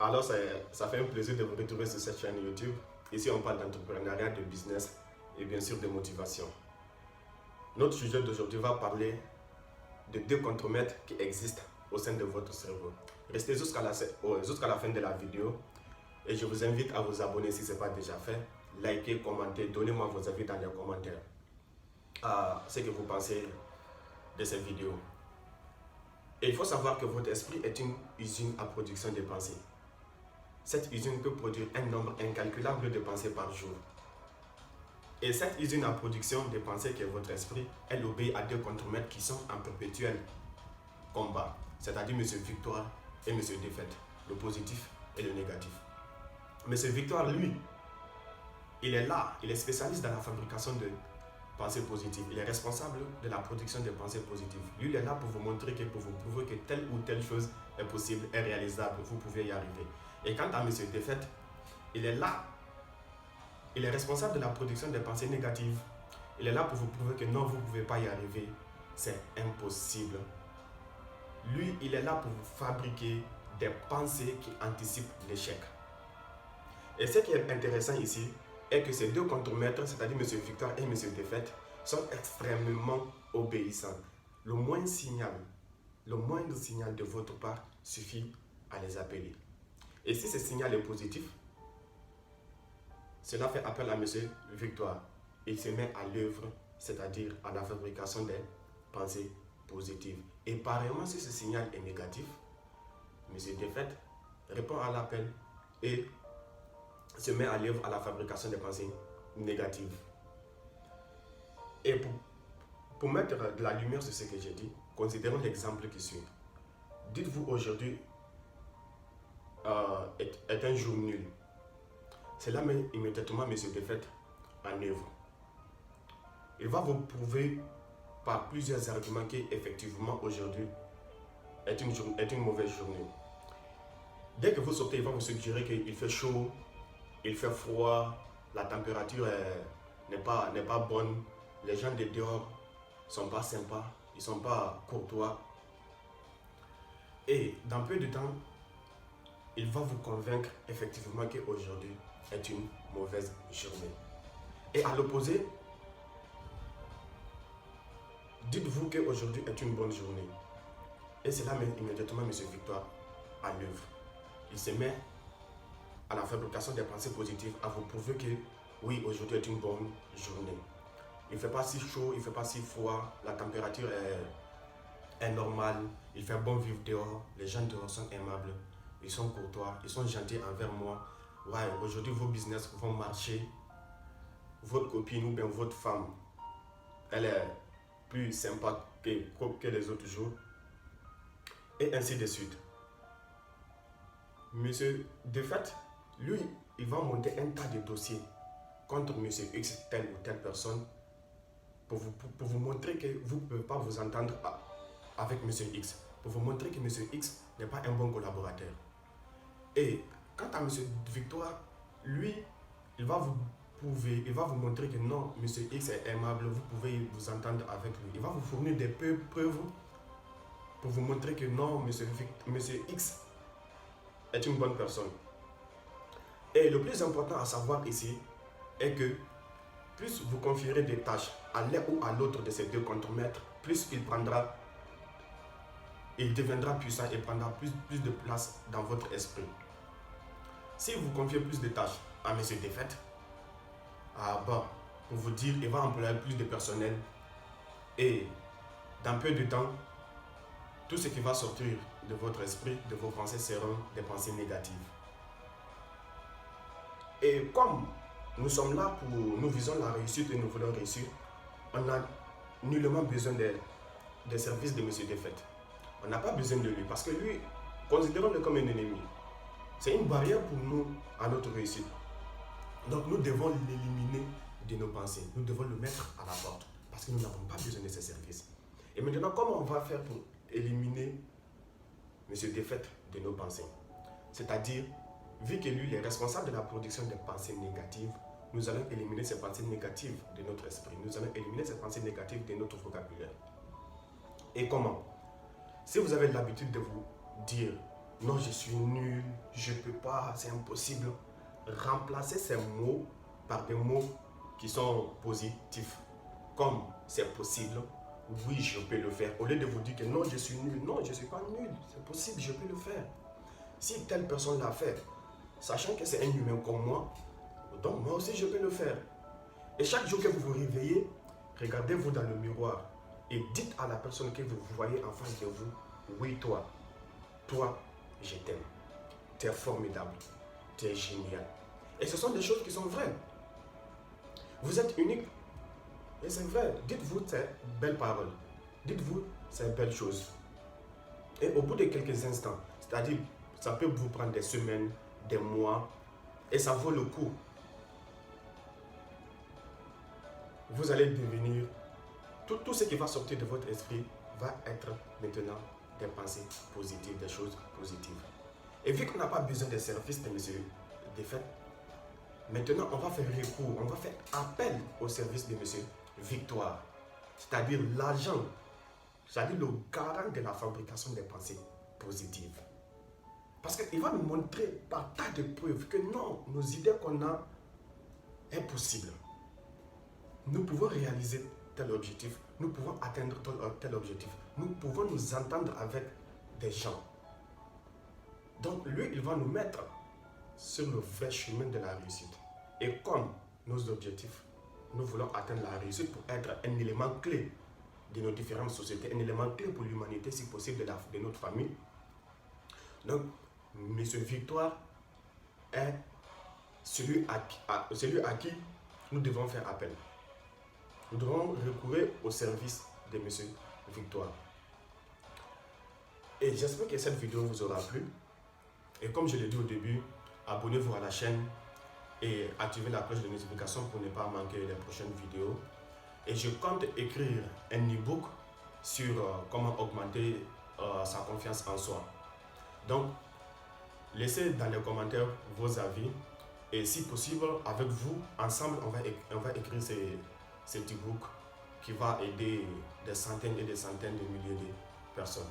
Alors, ça fait un plaisir de vous retrouver sur cette chaîne YouTube. Ici, on parle d'entrepreneuriat, de business et bien sûr de motivation. Notre sujet d'aujourd'hui va parler de deux contremaîtres qui existent au sein de votre cerveau. Restez jusqu'à la fin de la vidéo et je vous invite à vous abonner si ce n'est pas déjà fait. Likez, commentez, donnez-moi vos avis dans les commentaires. Ce que vous pensez de cette vidéo. Et il faut savoir que votre esprit est une usine à production de pensées. Cette usine peut produire un nombre incalculable de pensées par jour. Et cette usine à production de pensées qui est votre esprit, elle obéit à deux contremaîtres qui sont en perpétuel combat, c'est-à-dire M. Victoire et M. Défaite, le positif et le négatif. M. Victoire, lui, il est là, il est spécialiste dans la fabrication de pensées positives. Il est responsable de la production de pensées positives. Lui, il est là pour vous montrer que pour vous prouver que telle ou telle chose est possible, est réalisable, vous pouvez y arriver. Et quant à M. Défaite, il est là. Il est responsable de la production des pensées négatives. Il est là pour vous prouver que non, vous ne pouvez pas y arriver. C'est impossible. Lui, il est là pour vous fabriquer des pensées qui anticipent l'échec. Et ce qui est intéressant ici est que ces deux contremaîtres, c'est-à-dire M. Victoire et M. Défaite, sont extrêmement obéissants. Le moindre signal de votre part suffit à les appeler. Et si ce signal est positif, cela fait appel à M. Victoire. Il se met à l'œuvre, c'est-à-dire à la fabrication des pensées positives. Et pareillement, si ce signal est négatif, M. Défaite répond à l'appel et se met à l'œuvre à la fabrication des pensées négatives. Et pour mettre de la lumière sur ce que j'ai dit, considérons l'exemple qui suit. Dites-vous aujourd'hui est un jour nul. Cela met immédiatement M. Défaite en œuvre. Il va vous prouver par plusieurs arguments qu'effectivement aujourd'hui est une mauvaise journée. Dès que vous sortez, il va vous suggérer qu'il fait chaud, il fait froid, la température n'est pas bonne, les gens de dehors ne sont pas sympas, ils ne sont pas courtois. Et dans peu de temps, il va vous convaincre effectivement qu'aujourd'hui est une mauvaise journée. Et à l'opposé, dites-vous qu'aujourd'hui est une bonne journée. Et cela met immédiatement M. Victoire à l'œuvre. Il se met à la fabrication des pensées positives, à vous prouver que oui, aujourd'hui est une bonne journée. Il ne fait pas si chaud, il ne fait pas si froid, la température est normale, il fait bon vivre dehors, les gens dehors sont aimables, ils sont courtois, ils sont gentils envers moi. Ouais, aujourd'hui vos business vont marcher, votre copine ou bien votre femme, elle est plus sympa que les autres jours, et ainsi de suite. Monsieur Défaite, lui, il va monter un tas de dossiers contre Monsieur X, telle ou telle personne, pour vous montrer que vous ne pouvez pas vous entendre avec Monsieur X, pour vous montrer que Monsieur X n'est pas un bon collaborateur. Et quant à Monsieur Victoire, lui, il va vous prouver, il va vous montrer que non, Monsieur X est aimable, vous pouvez vous entendre avec lui. Il va vous fournir des preuves pour vous montrer que non, Monsieur X est une bonne personne. Et le plus important à savoir ici est que plus vous confierez des tâches à l'un ou à l'autre de ces deux contremaîtres, plus il deviendra puissant et prendra plus de place dans votre esprit. Si vous confiez plus de tâches à M. Défaite, pour vous dire, il va employer plus de personnel et dans peu de temps, tout ce qui va sortir de votre esprit, de vos pensées, seront des pensées négatives. Et comme nous sommes là nous visons la réussite et nous voulons réussir, on n'a nullement besoin des services de M. Défaite. On n'a pas besoin de lui parce que lui, considérons-le comme un ennemi. C'est une barrière pour nous à notre réussite. Donc nous devons l'éliminer de nos pensées. Nous devons le mettre à la porte parce que nous n'avons pas besoin de ses services. Et maintenant, comment on va faire pour éliminer M. Défaite de nos pensées? C'est-à-dire, vu que lui est responsable de la production des pensées négatives, nous allons éliminer ces pensées négatives de notre esprit. Nous allons éliminer ces pensées négatives de notre vocabulaire. Et comment? Si vous avez l'habitude de vous dire non, je suis nul, je ne peux pas, c'est impossible. Remplacez ces mots par des mots qui sont positifs. Comme c'est possible, oui, je peux le faire. Au lieu de vous dire que non, je suis nul, non, je ne suis pas nul, c'est possible, je peux le faire. Si telle personne l'a fait, sachant que c'est un humain comme moi, donc moi aussi je peux le faire. Et chaque jour que vous vous réveillez, regardez-vous dans le miroir et dites à la personne que vous voyez en face de vous, oui toi, je t'aime, tu es formidable, tu es génial. Et ce sont des choses qui sont vraies. Vous êtes unique. Et c'est vrai, dites-vous ces belles paroles. Dites-vous ces belles choses. Et au bout de quelques instants, c'est-à-dire, ça peut vous prendre des semaines, des mois, et ça vaut le coup. Vous allez devenir, tout ce qui va sortir de votre esprit va être maintenant des pensées positives, des choses positives. Et vu qu'on n'a pas besoin des services de M. Défaite, maintenant on va faire recours, on va faire appel au service de M. Victoire, c'est-à-dire l'agent, c'est-à-dire le garant de la fabrication des pensées positives. Parce qu'il va nous montrer par tas de preuves que non, nos idées qu'on a est possible. Nous pouvons réaliser tel objectif, nous pouvons atteindre tel objectif, nous pouvons nous entendre avec des gens. Donc lui, il va nous mettre sur le vrai chemin de la réussite. Et comme nos objectifs, nous voulons atteindre la réussite pour être un élément clé de nos différentes sociétés, un élément clé pour l'humanité, si possible, de notre famille. Donc, M. Victoire est celui à qui nous devons faire appel. Nous devons recourir au service de M. Victoire. Et j'espère que cette vidéo vous aura plu. Et comme je l'ai dit au début, abonnez-vous à la chaîne et activez la cloche de notification pour ne pas manquer les prochaines vidéos. Et je compte écrire un e-book sur comment augmenter sa confiance en soi. Donc, laissez dans les commentaires vos avis et si possible, avec vous, ensemble, on va écrire cet e-book qui va aider des centaines et des centaines de milliers de personnes.